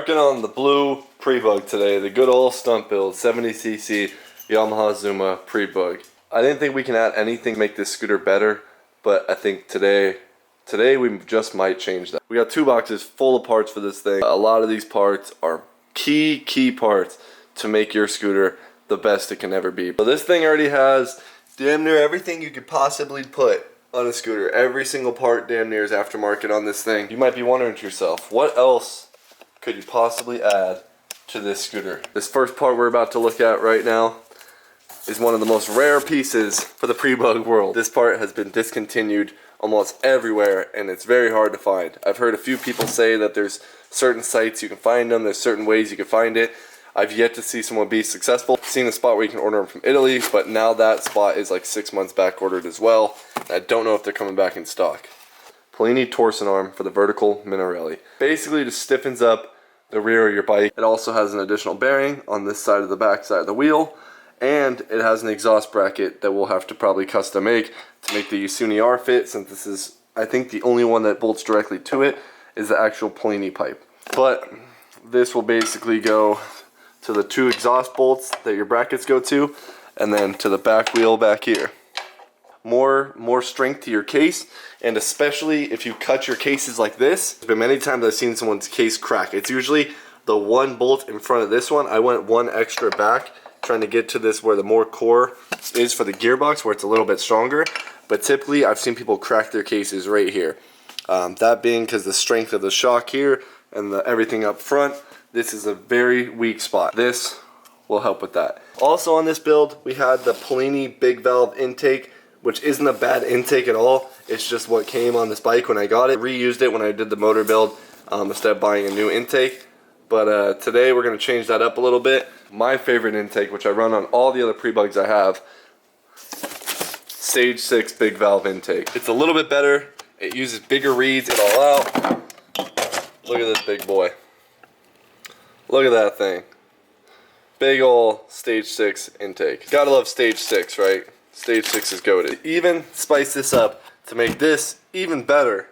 Working on the blue PREBUG today, the good old stunt build, 70cc Yamaha ZUMA PREBUG. I didn't think we can add anything to make this scooter better, but I think today we just might change that. We got 2 boxes full of parts for this thing. A lot of these parts are key parts to make your scooter the best it can ever be. So this thing already has damn near everything you could possibly put on a scooter. Every single part damn near is aftermarket on this thing. You might be wondering to yourself, what else could you possibly add to this scooter? This first part we're about to look at right now is one of the most rare pieces for the PREBUG world. This part has been discontinued almost everywhere and it's very hard to find. I've heard a few people say that there's certain sites you can find them, there's certain ways you can find it. I've yet to see someone be successful. I've seen a spot where you can order them from Italy, but now that spot is like 6 months back ordered as well. I don't know if they're coming back in stock. Polini torsen arm for the vertical Minarelli. Basically just stiffens up the rear of your bike. It also has an additional bearing on this side of the back side of the wheel, and it has an exhaust bracket that we'll have to probably custom make to make the Yasuni R fit, since this is, I think, the only one that bolts directly to it is the actual Polini pipe. But this will basically go to the 2 exhaust bolts that your brackets go to, and then to the back wheel back here. More strength to your case, and especially if you cut your cases like this. There's been many times I've seen someone's case crack. It's usually the 1 bolt in front of this one. I went 1 extra back, trying to get to this where the more core is for the gearbox, where it's a little bit stronger. But typically I've seen people crack their cases right here. That being because the strength of the shock here and everything up front. This is a very weak spot. This will help with that. Also on this build, we had the Polini big valve intake, which isn't a bad intake at all. It's just what came on this bike when I got it. I reused it when I did the motor build instead of buying a new intake. But today we're going to change that up a little bit. My favorite intake, which I run on all the other PREBUGs I have, Stage 6 big valve intake. It's a little bit better. It uses bigger reeds, it all out. Look at this big boy. Look at that thing. Big ol' Stage 6 intake. Gotta love Stage 6, right? Stage 6 is goated. Even spice this up to make this even better.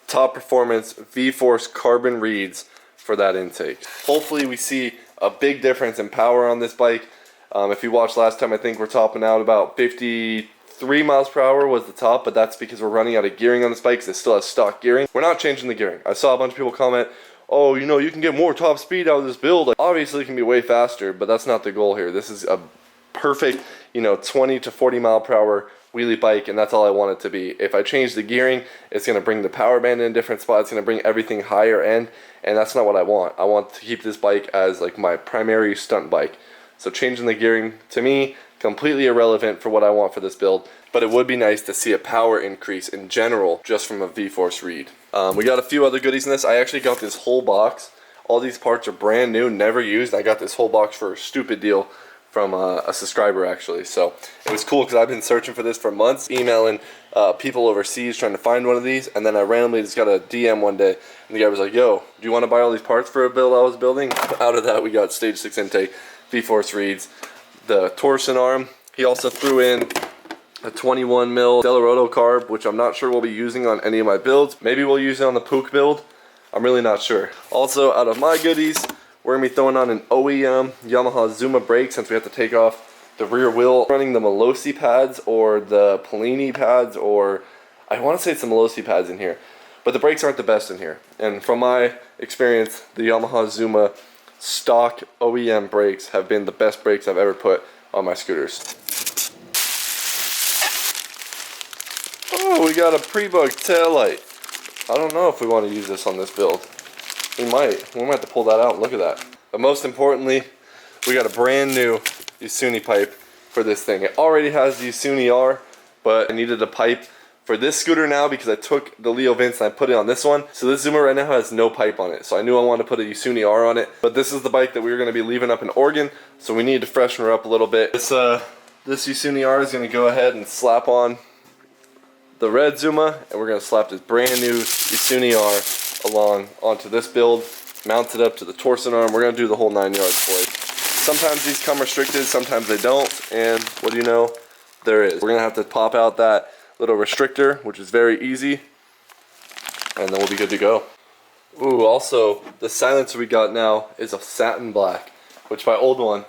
Top performance vforce carbon reeds for that intake. Hopefully we see a big difference in power on this bike. If you watched last time, I think we're topping out about 53 miles per hour was the top, but that's because we're running out of gearing on this bike because it still has stock gearing. We're not changing the gearing. I saw a bunch of people comment, oh, you know, you can get more top speed out of this build. Like, obviously it can be way faster, but that's not the goal here. This is a perfect, you know, 20 to 40 mile per hour wheelie bike, and that's all I want it to be. If I change the gearing, it's going to bring the power band in a different spot. It's going to bring everything higher end, and that's not what I want. I want to keep this bike as like my primary stunt bike. So changing the gearing, to me, completely irrelevant for what I want for this build, but it would be nice to see a power increase in general just from a vforce reed. We got a few other goodies in this. I actually got this whole box. All these parts are brand new, never used. I got this whole box for a stupid deal from a subscriber actually. So it was cool because I've been searching for this for months, emailing people overseas trying to find one of these, and then I randomly just got a DM one day and the guy was like, yo, do you want to buy all these parts for a build I was building? Out of that we got Stage 6 intake, vforce reeds, the torsen arm. He also threw in a 21 mil Throttle carb, which I'm not sure we'll be using on any of my builds. Maybe we'll use it on the POOK build. I'm really not sure. Also, out of my goodies, we're going to be throwing on an OEM Yamaha ZUMA brake since we have to take off the rear wheel. Running the malossi pads or the Polini pads, or I want to say it's the malossi pads in here. But the brakes aren't the best in here. And from my experience, the Yamaha ZUMA stock OEM brakes have been the best brakes I've ever put on my scooters. Oh, we got a PREBUG taillight. I don't know if we want to use this on this build. We might have to pull that out and look at that. But most importantly, we got a brand new Yasuni pipe for this thing. It already has the Yasuni R, but I needed a pipe for this scooter now because I took the Leo Vince and I put it on this one. So this Zuma right now has no pipe on it. So I knew I wanted to put a Yasuni R on it. But this is the bike that we were going to be leaving up in Oregon, so we need to freshen her up a little bit. This Yasuni R is going to go ahead and slap on the red Zuma, and we're going to slap this brand new Yasuni R along onto this build, mount it up to the torsen arm. We're going to do the whole 9 yards for it. Sometimes these come restricted, sometimes they don't, and what do you know, there is. We're going to have to pop out that little restrictor, which is very easy, and then we'll be good to go. Ooh, also, the silencer we got now is a satin black, which my old one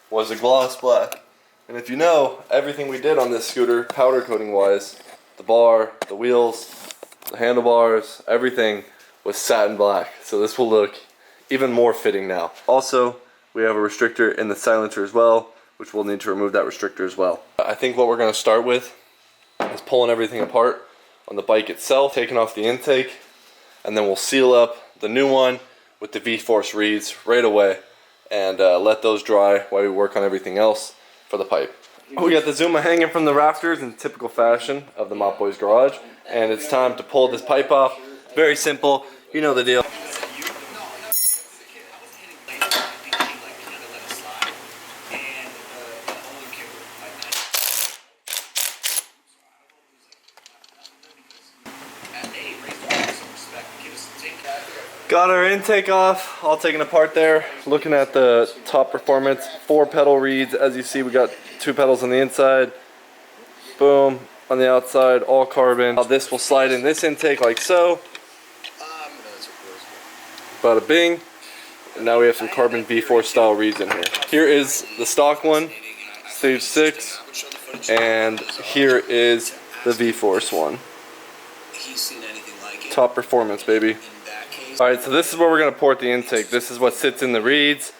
was a gloss black. And if you know, everything we did on this scooter, powder coating wise, the bar, the wheels, the handlebars, everything was satin black. So this will look even more fitting now. Also, we have a restrictor in the silencer as well, which we'll need to remove that restrictor as well. I think what we're going to start with is pulling everything apart on the bike itself, taking off the intake, and then we'll seal up the new one with the vforce reeds right away and let those dry while we work on everything else for the pipe. We got the Zuma hanging from the rafters in typical fashion of the MOPBOYZ garage, and it's time to pull this pipe off. Very simple, you know the deal. Got our intake off, all taken apart there. Looking at the top performance, 4 pedal reeds. As you see, we got 2 pedals on the inside. Boom, on the outside, all carbon. Now this will slide in this intake like so. Bada bing. And now we have some carbon vforce style reeds in here. Here is the stock one, stage 6. And here is the vforce one. Top performance, baby. Alright, so this is where we're going to port the intake. This is what sits in the reeds.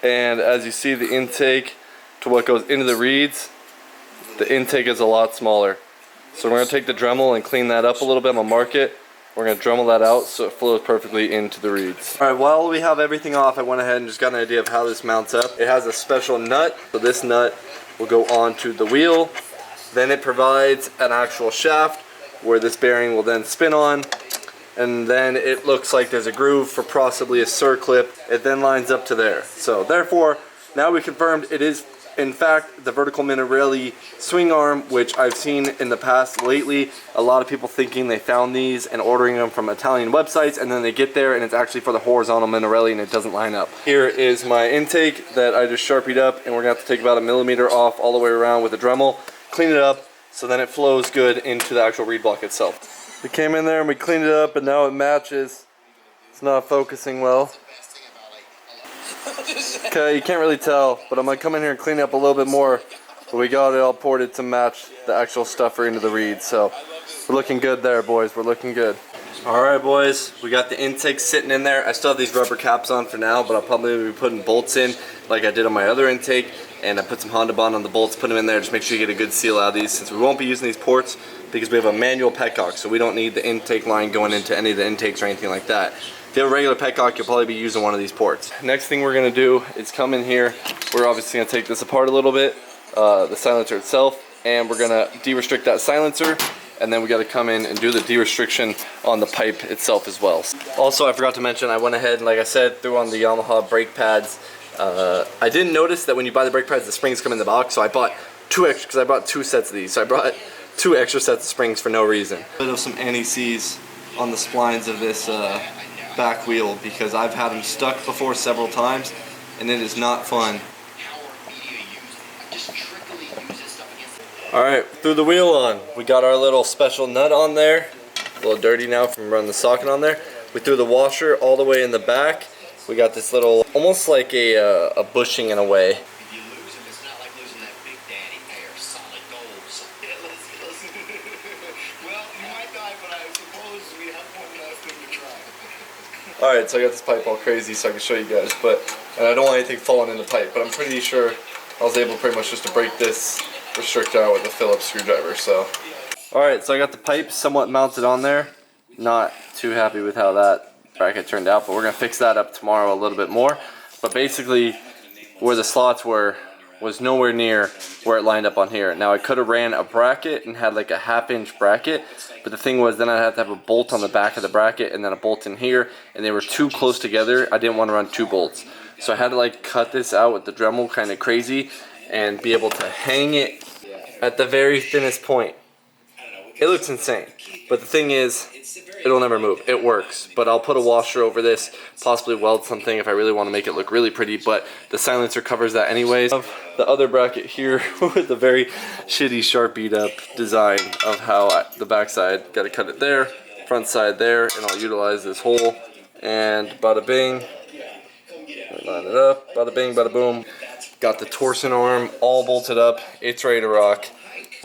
And as you see, the intake to what goes into the reeds, the intake is a lot smaller. So we're going to take the Dremel and clean that up a little bit. I'm going to mark it. We're going to Dremel that out so it flows perfectly into the reeds. Alright, while we have everything off, I went ahead and just got an idea of how this mounts up. It has a special nut. So this nut will go onto the wheel. Then it provides an actual shaft where this bearing will then spin on. And then it looks like there's a groove for possibly a circlip. It then lines up to there. So therefore, now we confirmed it is in fact the vertical Minarelli swing arm, which I've seen in the past lately. A lot of people thinking they found these and ordering them from Italian websites, and then they get there and it's actually for the horizontal Minarelli and it doesn't line up. Here is my intake that I just sharpied up, and we're gonna have to take about 1 millimeter off all the way around with a Dremel, clean it up so then it flows good into the actual reed block itself. We came in there and we cleaned it up, and now it matches. It's not focusing well. Okay, you can't really tell, but I'm going to come in here and clean it up a little bit more. But we got it all ported to match the actual stuffer into the reeds. So we're looking good there, boys. We're looking good. Alright, boys. We got the intake sitting in there. I still have these rubber caps on for now, but I'll probably be putting bolts in like I did on my other intake. And I put some Honda Bond on the bolts, put them in there, just make sure you get a good seal out of these, since we won't be using these ports because we have a manual petcock, so we don't need the intake line going into any of the intakes or anything like that. If you have a regular petcock, you'll probably be using one of these ports. Next thing we're going to do is come in here. We're obviously going to take this apart a little bit, the silencer itself, and we're going to de-restrict that silencer, and then we got to come in and do the de-restriction on the pipe itself as well. Also, I forgot to mention, I went ahead and, like I said, threw on the Yamaha brake pads. I didn't notice that when you buy the brake pads, the springs come in the box, so I bought 2 extra, because I bought 2 sets of these. So I brought 2 extra sets of springs for no reason. A bit of some anti-seize on the splines of this back wheel, because I've had them stuck before several times, and it is not fun. Alright, threw the wheel on. We got our little special nut on there. A little dirty now from running the socket on there. We threw the washer all the way in the back. We got this little, almost like a bushing in a way. If you lose him, it's not like losing that Big Daddy pair of solid gold. So, yeah, listen. Well, you might die, but I suppose we have one last thing to try. Alright, so I got this pipe all crazy so I can show you guys, and I don't want anything falling in the pipe, but I'm pretty sure I was able pretty much just to break this restrictor out with a Phillips screwdriver, so. Alright, so I got the pipe somewhat mounted on there. Not too happy with how that bracket turned out, but we're gonna fix that up tomorrow a little bit more. But basically, where the slots were was nowhere near where it lined up on here. Now I could have ran a bracket and had like a 1/2-inch bracket, but the thing was then I'd have to have a bolt on the back of the bracket and then a bolt in here, and they were too close together. I didn't want to run 2 bolts, so I had to like cut this out with the Dremel kind of crazy and be able to hang it at the very thinnest point. It looks insane, but the thing is, it'll never move. It works, but I'll put a washer over this, possibly weld something if I really want to make it look really pretty, but the silencer covers that anyways. The other bracket here with the very shitty Sharpied up design of how the backside, got to cut it there, front side there, and I'll utilize this hole And bada bing. Line it up. Bada bing, bada boom. Got the torsen arm all bolted up. It's ready to rock.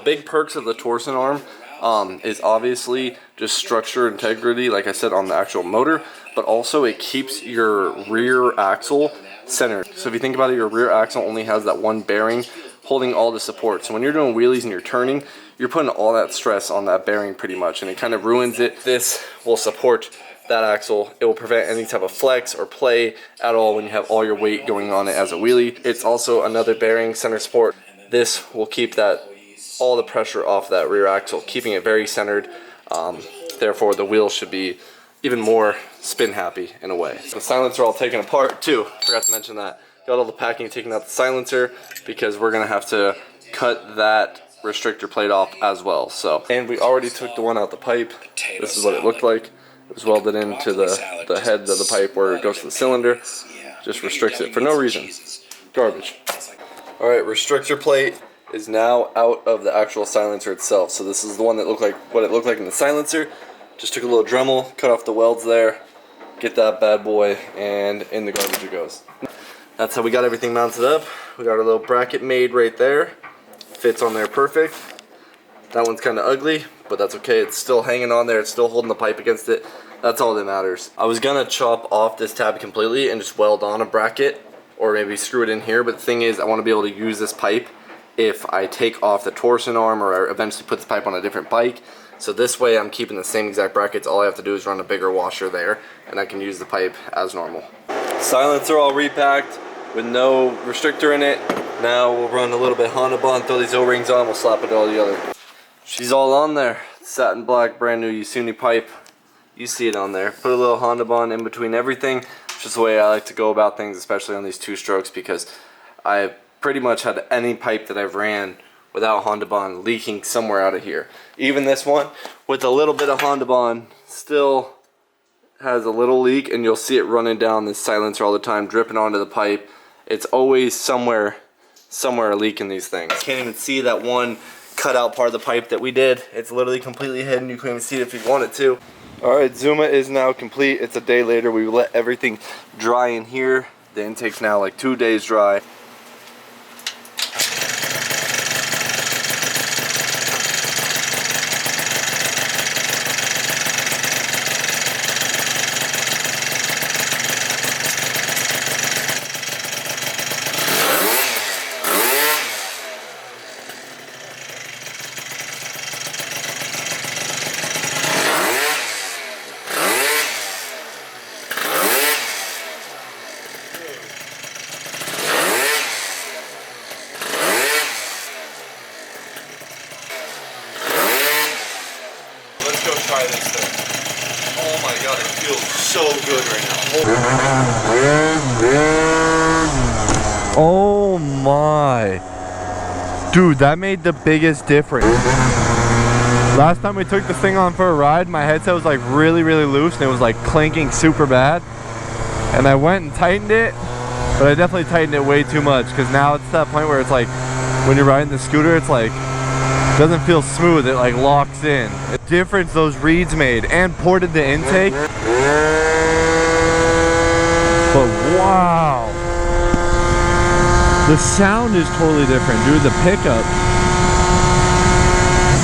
Big perks of the torsen arm is obviously just structure integrity, like I said, on the actual motor, but also it keeps your rear axle centered. So if you think about it, your rear axle only has that one bearing holding all the support. So when you're doing wheelies and you're turning, you're putting all that stress on that bearing pretty much, and it kind of ruins it. This will support that axle. It will prevent any type of flex or play at all when you have all your weight going on it as a wheelie. It's also another bearing center support. This will keep that all the pressure off that rear axle, keeping it very centered. Therefore, the wheel should be even more spin happy in a way. The silencer all taken apart too. Forgot to mention that. Got all the packing taken out the silencer because we're gonna have to cut that restrictor plate off as well. So, and we already took the one out the pipe. This is what it looked like. It was welded into the head of the pipe where it goes to the cylinder. Just restricts it for no reason. Garbage. All right, restrictor plate is now out of the actual silencer itself. So this is the one that looked like what it looked like in the silencer. Just took a little Dremel, cut off the welds there, get that bad boy, and in the garbage it goes. That's how we got everything mounted up. We got our little bracket made right there. Fits on there perfect. That one's kind of ugly, but that's okay. It's still hanging on there. It's still holding the pipe against it. That's all that matters. I was gonna chop off this tab completely and just weld on a bracket, or maybe screw it in here, but the thing is I want to be able to use this pipe if I take off the torsen arm or I eventually put this pipe on a different bike. So this way I'm keeping the same exact brackets. All I have to do is run a bigger washer there and I can use the pipe as normal. Silencer all repacked with no restrictor in it. Now we'll run a little bit Honda bond, throw these O-rings on, we'll slap it all together. She's all on there. Satin black, brand new Yasuni pipe. You see it on there. Put a little Honda bond in between everything. It's just the way I like to go about things, especially on these two strokes, because I pretty much had any pipe that I've ran without Honda bond leaking somewhere out of here. Even this one with a little bit of Honda bond still has a little leak, and you'll see it running down this silencer all the time, dripping onto the pipe. It's always somewhere a leak in these things. Can't even see that one cut out part of the pipe that we did. It's literally completely hidden. You can't even see it if you wanted to. Alright, Zuma is now complete. It's a day later. We let everything dry in here. The intake's now like 2 days dry. Try this thing. Oh my god, it feels so good right now. Oh my. Dude, that made the biggest difference. Last time we took this thing on for a ride, my headset was like really loose and it was like clanking super bad. And I went and tightened it, but I definitely tightened it way too much, because now it's that point where it's like when you're riding the scooter, it's like doesn't feel smooth, it like locks in. The difference those reeds made, and ported the intake. But wow, the sound is totally different, dude. The pickup,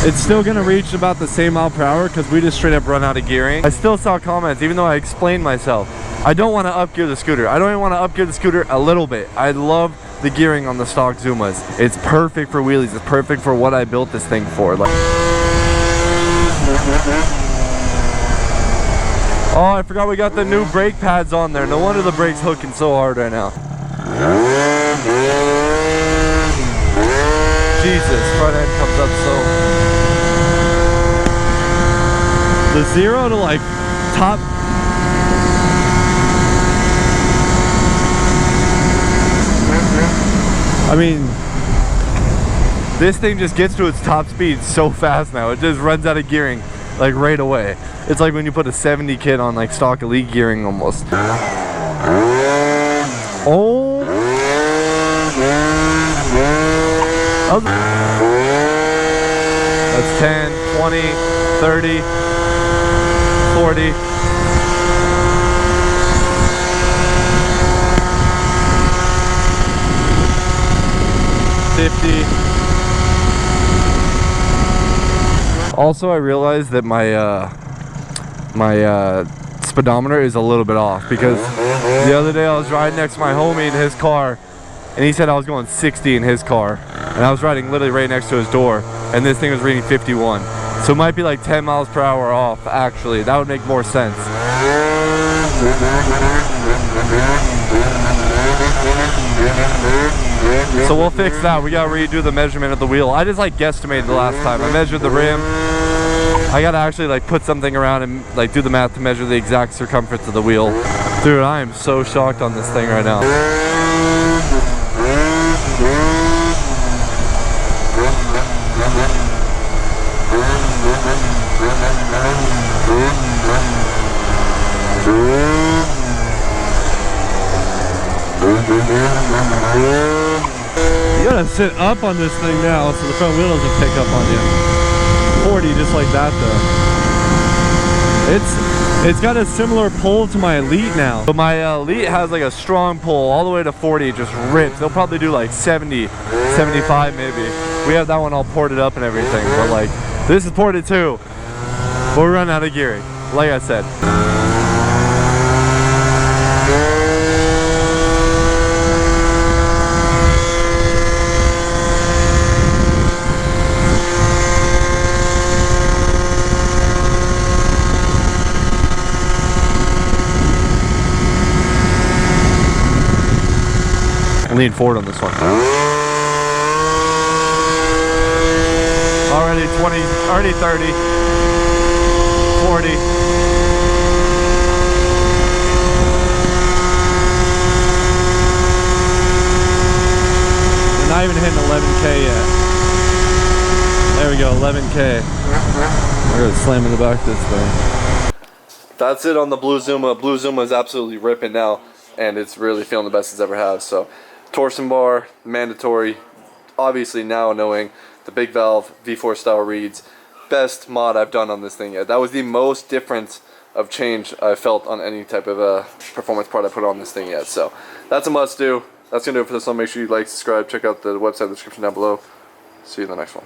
it's still gonna reach about the same mile per hour because we just straight up run out of gearing. I still saw comments, even though I explained myself. I don't want to upgear the scooter. I don't even want to upgear the scooter a little bit. I love the gearing on the stock Zumas. It's perfect for wheelies. It's perfect for what I built this thing for. Like, oh, I forgot we got the new brake pads on there. No wonder the brake's hooking so hard right now. Jesus, front end comes up so. The 0 to like top. I mean, this thing just gets to its top speed so fast now. It just runs out of gearing like right away. It's like when you put a 70 kit on like stock elite gearing almost. Oh. That's 10, 20, 30, 40. 50. Also, I realized that my speedometer is a little bit off because the other day I was riding next to my homie in his car and he said I was going 60 in his car and I was riding literally right next to his door and this thing was reading 51. So it might be like 10 miles per hour off actually. That would make more sense. So we'll fix that. We gotta redo the measurement of the wheel. I just like guesstimated the last time. I measured the rim. I gotta actually like put something around and like do the math to measure the exact circumference of the wheel. Dude, I am so shocked on this thing right now. You gotta sit up on this thing now so the front wheel doesn't pick up on you. 40 just like that though. It's got a similar pull to my Elite now. But my Elite has like a strong pull all the way to 40, it just rips. They'll probably do like 70, 75 maybe. We have that one all ported up and everything, but like this is ported too. But we're running out of gearing, like I said. Lean forward on this one. Already 20, already 30, 40. We're not even hitting 11K yet. There we go, 11K. We're gonna slam in the back of this thing. That's it on the Blue Zuma. Blue Zuma is absolutely ripping now, and it's really feeling the best it's ever has. So, torsen bar, mandatory. Obviously now knowing the big valve vforce style reads, best mod I've done on this thing yet. That was the most difference of change I felt on any type of performance part I put on this thing yet. So that's a must do. That's gonna do it for this one. Make sure you like, subscribe, check out the website in the description down below. See you in the next one.